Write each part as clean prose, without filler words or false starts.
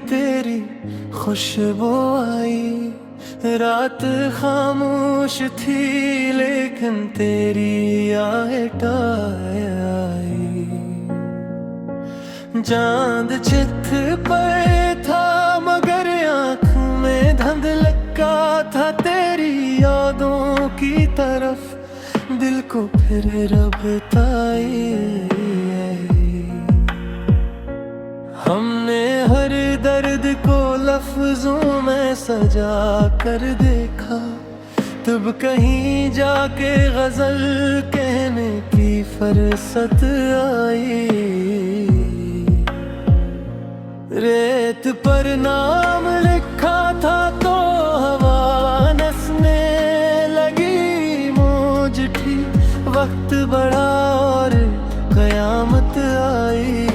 तेरी खुशबू आई। रात खामोश थी लेकिन तेरी आहट आई। चांद चित पर था मगर आँख में धुंध लगा था तेरी यादों की तरफ दिल को फिर रबताई। हमने हर दर्द को लफ्जों में सजा कर देखा, तब कहीं जाके गजल कहने की फुर्सत आई। रेत पर नाम लिखा था तो हवा नसने लगी मौज थी। वक्त बढ़ा और कयामत आई।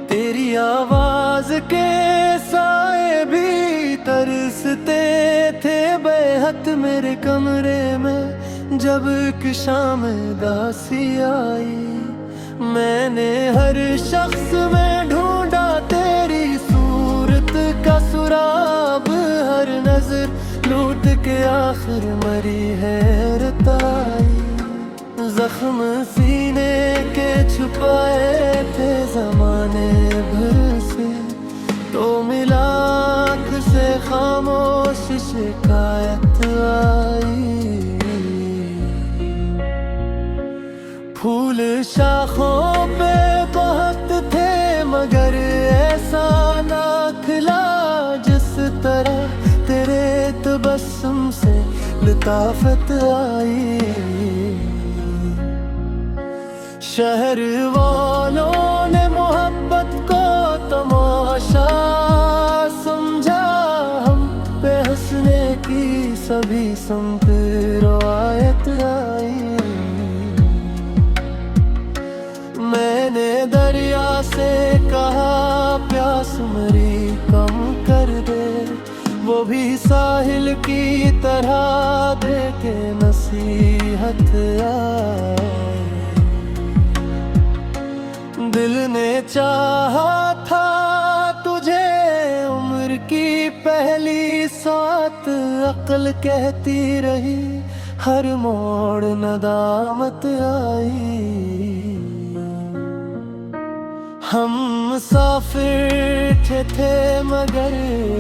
तेरी आवाज के साए भी तरसते थे बेहद मेरे कमरे में जब एक शाम दासी आई। मैंने हर शख्स में ढूंढा तेरी सूरत का सुराग, हर नजर लूट के आखिर मरी हैरत आई। जख्म सीने के छुपाए थे जमाने भर से, तो मिला आँख से खामोश शिकायत आई। फूल शाखों पे बहुत थे मगर ऐसा ना खिला जिस तरह तेरे तबस्सुम से लताफत आई। शहर वालों ने मोहब्बत को तमाशा समझा, हम पे हंसने की सभी संग रवायत आई। मैंने दरिया से कहा प्यास मेरी कम कर दे, वो भी साहिल की तरह दे के नसीहत आई। दिल ने चाहा था तुझे उम्र की पहली सात, अक्ल कहती रही हर मोड़ नदामत आई। हम मुसाफिर थे मगर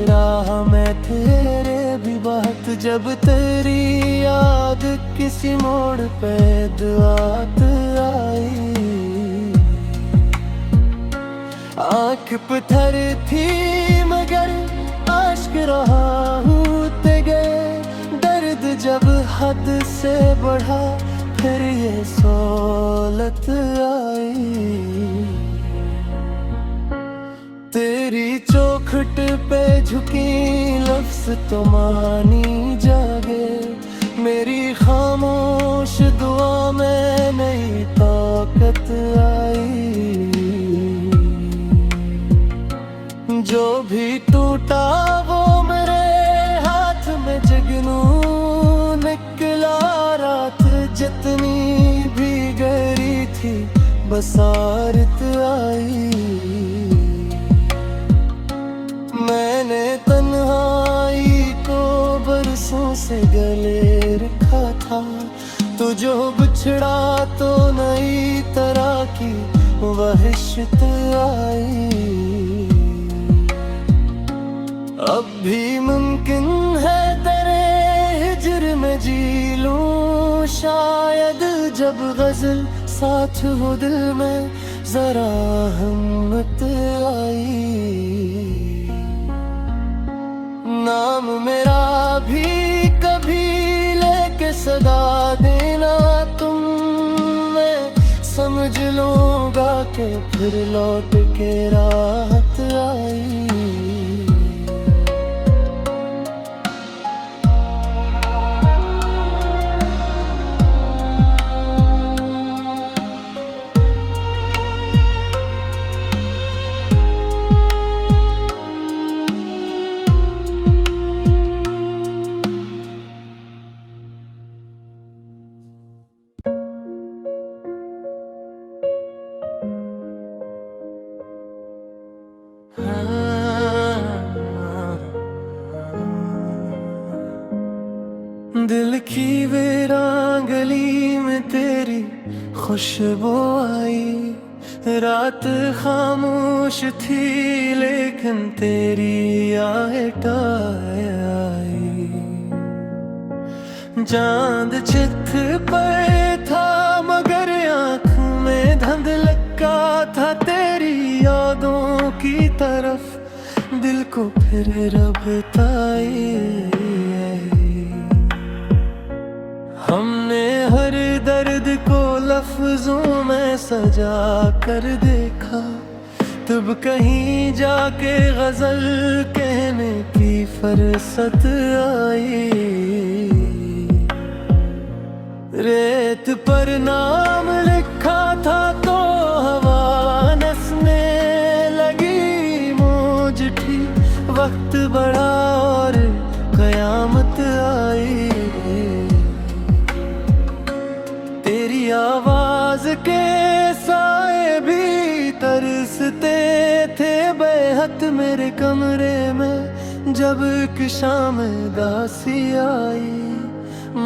राह में तेरे भी बहुत, जब तेरी याद किसी मोड़ पे दुआत आई। आँख पत्थर थी मगर आश्क रहा होते गए, दर्द जब हद से बढ़ा फिर ये सोलत आई। तेरी चौखट पे झुकी लफ्ज तो मानी जागे, मेरी खामोश दुआ में नई ताकत आई। जो भी टूटा वो मेरे हाथ में जगनू निकला, रात जितनी भी गहरी थी बसारत आई। मैंने तन्हाई को बरसों से गले रखा था, तो जो बिछड़ा तो नई तरह की वहशत आई। अब भी मुमकिन है तेरे हिज्र में जी लूं शायद, जब गजल साथ हो दिल में जरा हिम्मत आई। नाम मेरा भी कभी लेके सदा देना तुम, मैं समझ लूंगा कि फिर लौट के राहत आई। खुशबू आई। रात खामोश थी लेकिन तेरी आहट आई। चांद चित पर था मगर आँख में धुंधलका था। तेरी यादों की तरफ दिल को फिर रबताई। हमने हर दर्द को लफ्जों में सजा कर देखा। तब कहीं जाके गजल कहने की फुर्सत आई। रेत पर नाम लिखा था तो हवा नसने लगी। मौज थी वक्त बढ़ा और कयामत आई। तेरी आवाज के साए भी तरसते थे बेहद मेरे कमरे में। जब एक शाम दासी आई,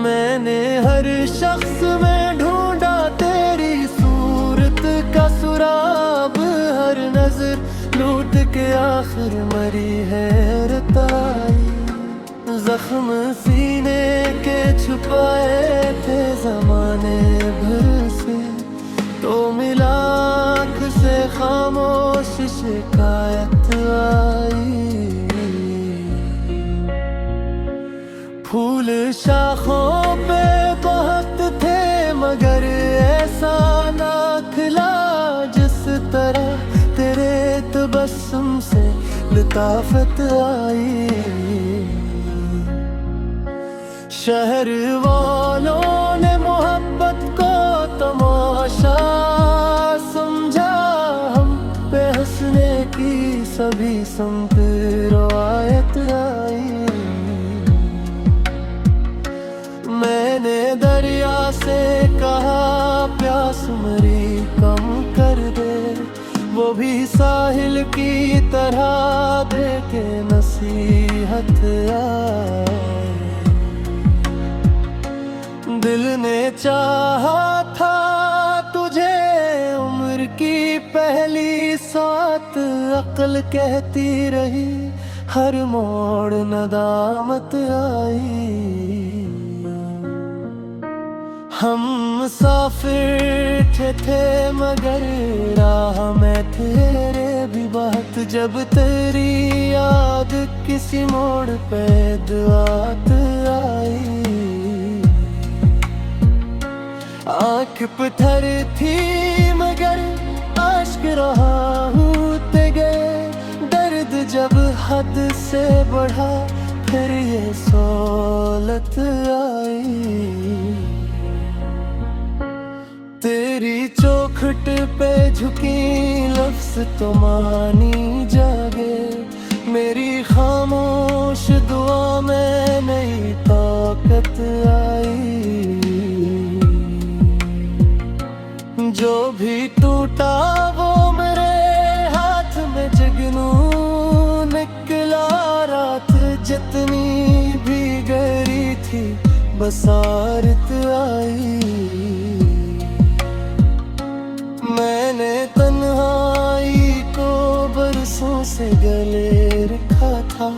मैंने हर शख्स में ढूंढा तेरी सूरत का सुराग। हर नजर लूट के आखिर मरी हैरत आई। जख्म सीने के छुपाए थे जमाने भर से, तो मिला आँख से खामोश शिकायत आई। फूल शाखों पे बहुत थे मगर ऐसा ना खिला जिस तरह तेरे तबस्सुम से लताफत आई। शहर वालों ने मोहब्बत को तमाशा समझा। हम पे हंसने की सभी संत रवायत आई। मैंने दरिया से कहा प्यास मेरी कम कर दे। वो भी साहिल की तरह दे के नसीहत आई। दिल ने चाहा था तुझे उम्र की पहली सात। अक्ल कहती रही हर मोड़ नदामत आई। हम मुसाफिर थे मगर राह में तेरे भी बहुत। जब तेरी याद किसी मोड़ पे दुआत आई। आँख पत्थर थी मगर आश्क रहा होते गए। दर्द जब हद से बढ़ा फिर ये सोलत आई। तेरी चौखट पे झुकी लफ्ज तो मानी जागे। मेरी खामोश दुआ में नई ताकत आई। जो भी टूटा वो मेरे हाथ में जगनू निकला। रात जितनी भी गहरी थी बसारत आई। मैंने तन्हाई को बरसों से गले रखा था।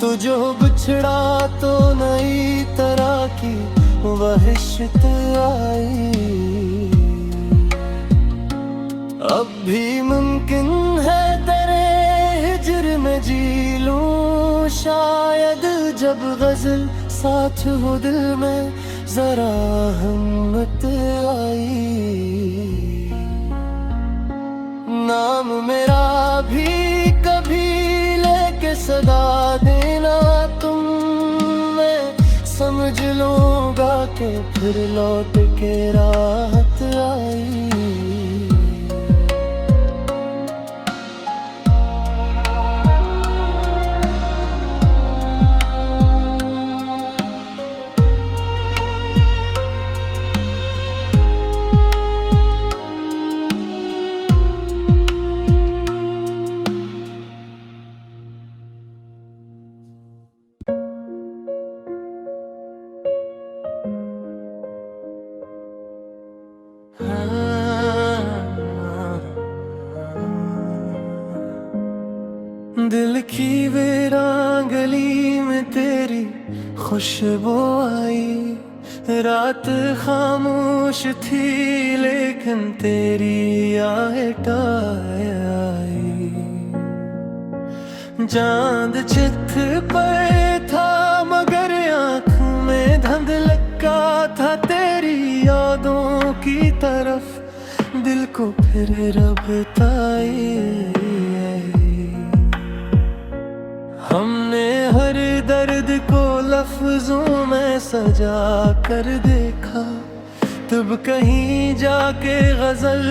तो जो बिछड़ा तो नई तरह की वहशत आई। अब भी मुमकिन है तेरे हिज्र में जी लूं शायद। जब गजल साथ हो दिल में जरा हिम्मत आई। नाम मेरा भी कभी लेके सदा देना तुम। मैं समझ लूंगा कि फिर लौट के राहत आई। दिल की वीरान गली में तेरी खुशबू आई, रात खामोश थी लेकिन तेरी आहट आई। चांद चित पर था मगर आँख में धुंध लगा था तेरी यादों की तरफ, दिल को फिर रबताई। हमने हर दर्द को लफ्जों में सजा कर देखा, तब कहीं जाके गजल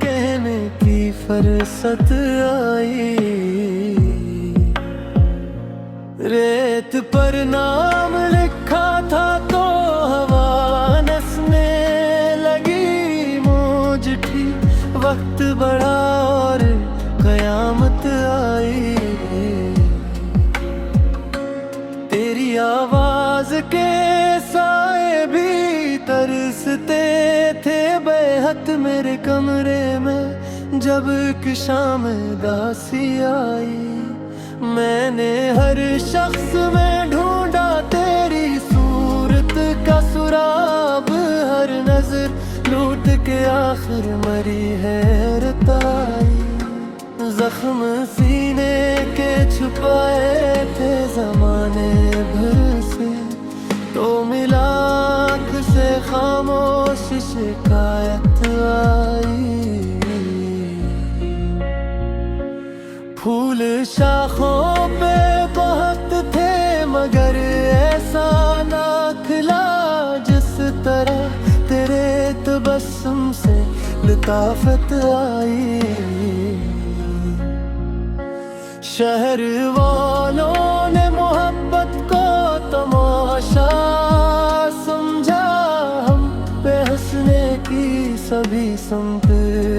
कहने की फुर्सत आई। रेत पर नाम लिखा था तो हवा नसने लगी, मौज थी वक्त बड़ा और कयामत आई। तेरी आवाज के साए भी तरसते थे बेहद मेरे कमरे में, जब एक शाम दासी आई। मैंने हर शख्स में ढूंढा तेरी सूरत का सुराग, हर नजर लूट के आखिर मरी हैरत आई। जख्म सीने के छुपाए थे जमाने भर से, तो मिला आँख से खामोश शिकायत आई। फूल शाखों पे बहुत थे मगर ऐसा ना खिला, जिस तरह तेरे तबस्सुम से लताफत आई। शहर वालों ने मोहब्बत को तमाशा समझा, हम पे हंसने की सभी संत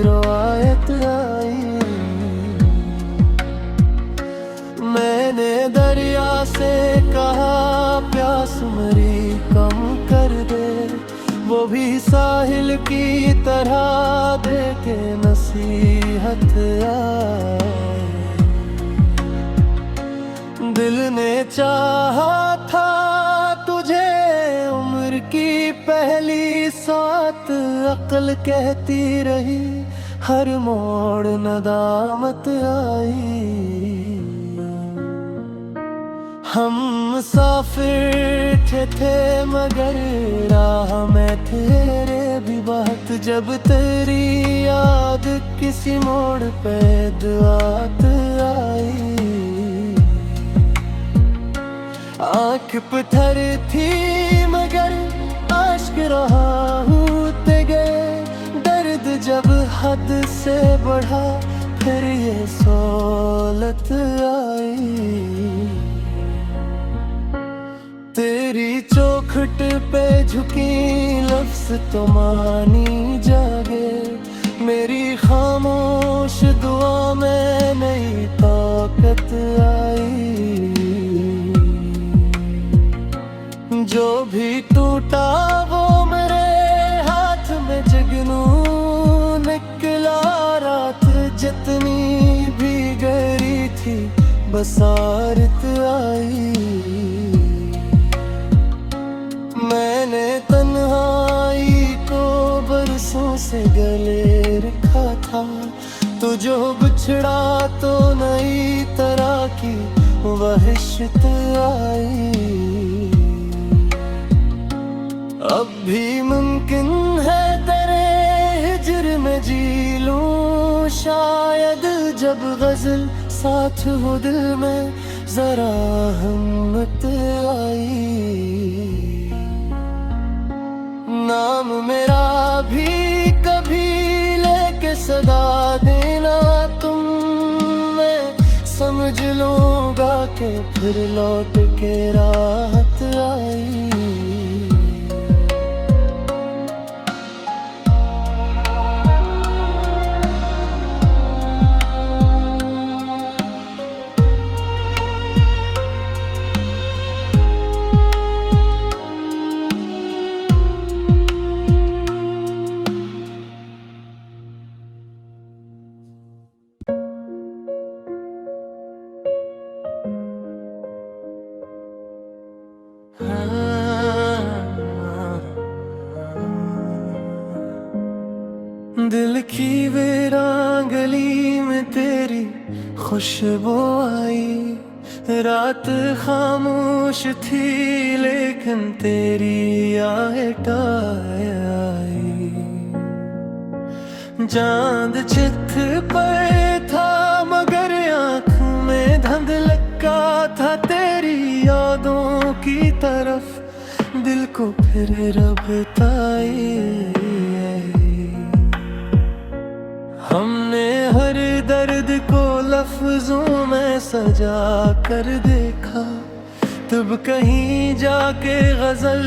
रवायत आई। मैंने दरिया से कहा प्यास मरी कम कर दे, वो भी साहिल की तरह दे के नसीहत आई। दिल ने चाहा था तुझे उम्र की पहली सात, अक्ल कहती रही हर मोड़ नदामत आई। हम मुसाफिर थे मगर राह में तेरे भी बहुत, जब तेरी याद किसी मोड़ पे दुआत आई। आँख पत्थर थी मगर आश्क रहा होते गए, दर्द जब हद से बढ़ा फिर ये सोलत आई। तेरी चौखट पे झुकी लफ्ज तो मानी जागे, मेरी खामोश दुआ में नई ताकत आई। जो भी टूटा वो मेरे हाथ में जगनू निकला, रात जितनी भी गहरी थी बसारत आई। मैंने तन्हाई को बरसों से गले रखा था, तो जो बिछड़ा तो नई तरह की वहशत आई। अब भी मुमकिन है तेरे हिज्र में जी लूं शायद, जब गजल साथ हो दिल में जरा हिम्मत आई। नाम मेरा भी कभी लेके सदा देना तुम, मैं समझ लूंगा कि फिर लौट के राहत आई। खुशबू आई। रात खामोश थी लेकिन तेरी आहट आई। चांद चित पर था मगर आँख में धुंधलका था। तेरी यादों की तरफ दिल को फिर रबताई। हमने हर दर्द को लफ्जों में सजा कर देखा। तब कहीं जाके गजल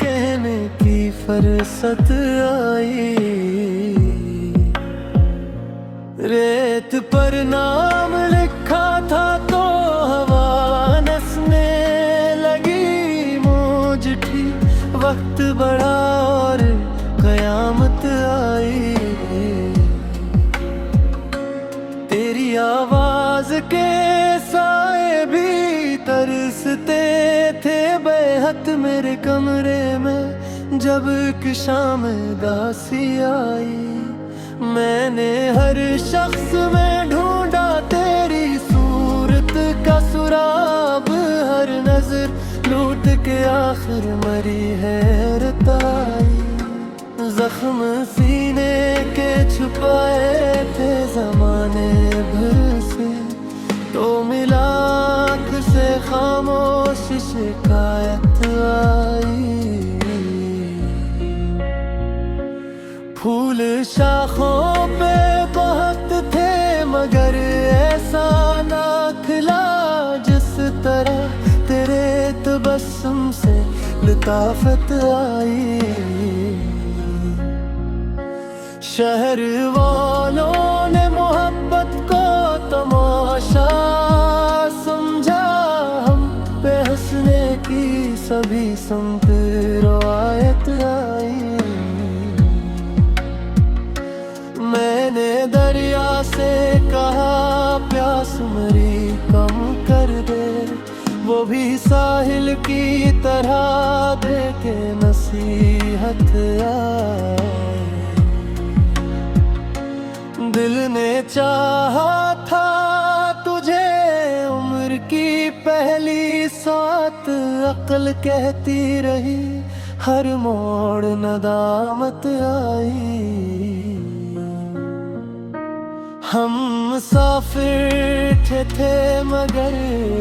कहने की फुर्सत आई। रेत पर नाम लिखा था तो हवा नसने लगी। मौज थी वक्त बढ़ा और कयामत आई। तेरी आवाज के साए भी तरसते थे बेहद मेरे कमरे में। जब एक शाम दासी आई, मैंने हर शख्स में ढूंढा तेरी सूरत का सुराग। हर नजर लूट के आखिर मरी हैरत आई। जख्म सीने के छुपाए थे जमाने भर से, तो मिला आँख से खामोश शिकायत आई। फूल शाखों पे बहुत थे मगर ऐसा ना खिला जिस तरह तेरे तबस्सुम से लताफत आई। शहर वालों ने मोहब्बत को तमाशा समझा। हम पे हंसने की सभी संत रवायत आई। मैंने दरिया से कहा प्यास मेरी कम कर दे। वो भी साहिल की तरह दे के नसीहत आई। दिल ने चाहा था तुझे उम्र की पहली सात। अक्ल कहती रही हर मोड़ नदामत आई। हम मुसाफिर थे मगर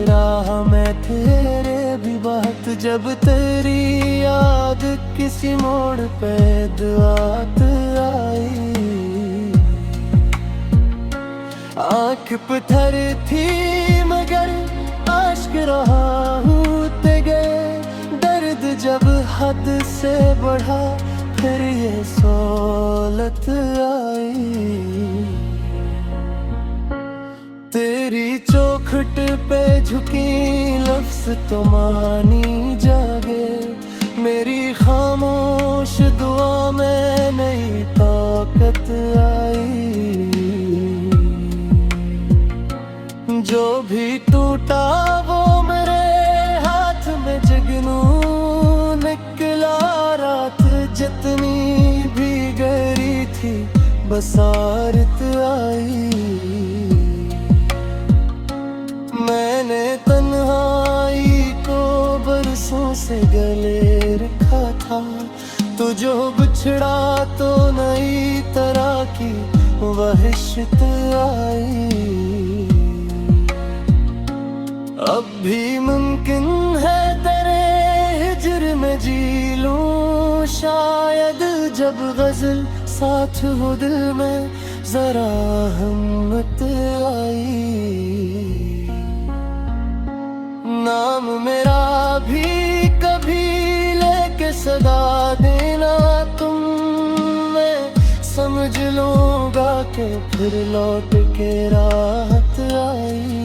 राह में तेरे भी बहुत। जब तेरी याद किसी मोड़ पे दुआत आई। आँख पत्थर थी मगर आश्क रहा होते गए। दर्द जब हद से बढ़ा फिर ये सोलत आई। तेरी चौखट पे झुकी लफ्ज तो मानी जागे। मेरी खामोश दुआ में नई ताकत आई। जो भी टूटा वो मेरे हाथ में जगनू निकला। रात जितनी भी गहरी थी बसारत आई। मैंने तन्हाई को बरसों से गले रखा था। तो जो बिछड़ा तो नई तरह की वहशत आई। अब भी मुमकिन है तेरे हिज्र में जी लूं शायद। जब गजल साथ हो दिल में जरा हिम्मत आई। नाम मेरा भी कभी लेके सदा देना तुम। मैं समझ लूंगा कि फिर लौट के राहत आई।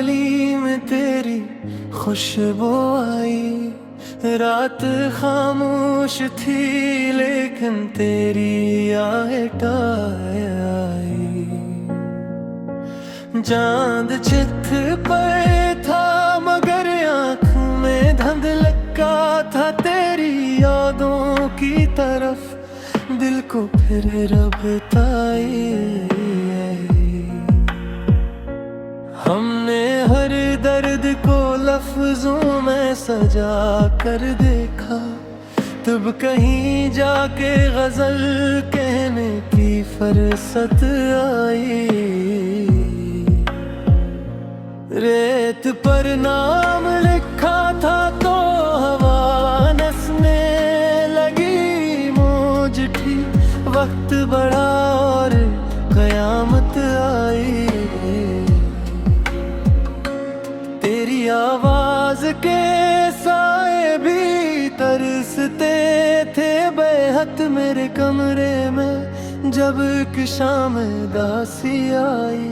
गली में तेरी खुशबू आई, रात खामोश थी लेकिन तेरी आहट आई। चांद चित पर था मगर आँख में धुंधलका था, तेरी यादों की तरफ दिल को फिर रबताई। हमने हर दर्द को लफ्जों में सजा कर देखा, तब कहीं जाके गजल कहने की फुर्सत आई। रेत पर नाम लिखा था तो हवा नसने लगी, मौज थी वक्त बड़ा और कयामत आई। तेरी आवाज के साए भी तरसते थे बेहद मेरे कमरे में, जब एक शाम दासी आई।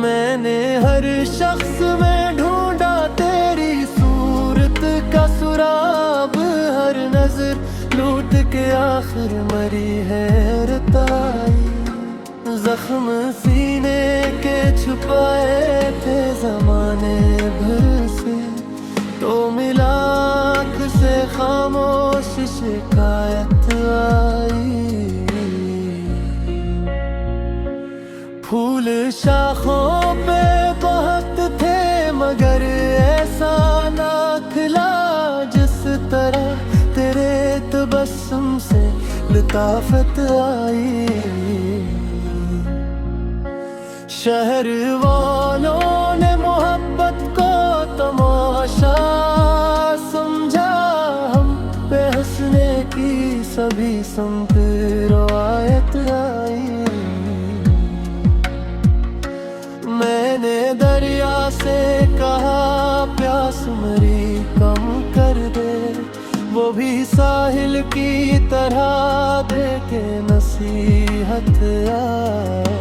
मैंने हर शख्स में ढूंढा तेरी सूरत का सुराग, हर नजर लूट के आखिर मरी हैरत आई। जख्म सीने के छुपाए थे जमाने भर से, तो मिला आँख से खामोश शिकायत आई। फूल शाखों पे बहुत थे मगर ऐसा ना खिला, जिस तरह तेरे तबस्सुम से लताफत आई। शहर वालों ने मोहब्बत को तमाशा समझा, हम पे हंसने की सभी संत रवायत आई। मैंने दरिया से कहा प्यास मरी कम कर दे, वो भी साहिल की तरह दे के नसीहत आई।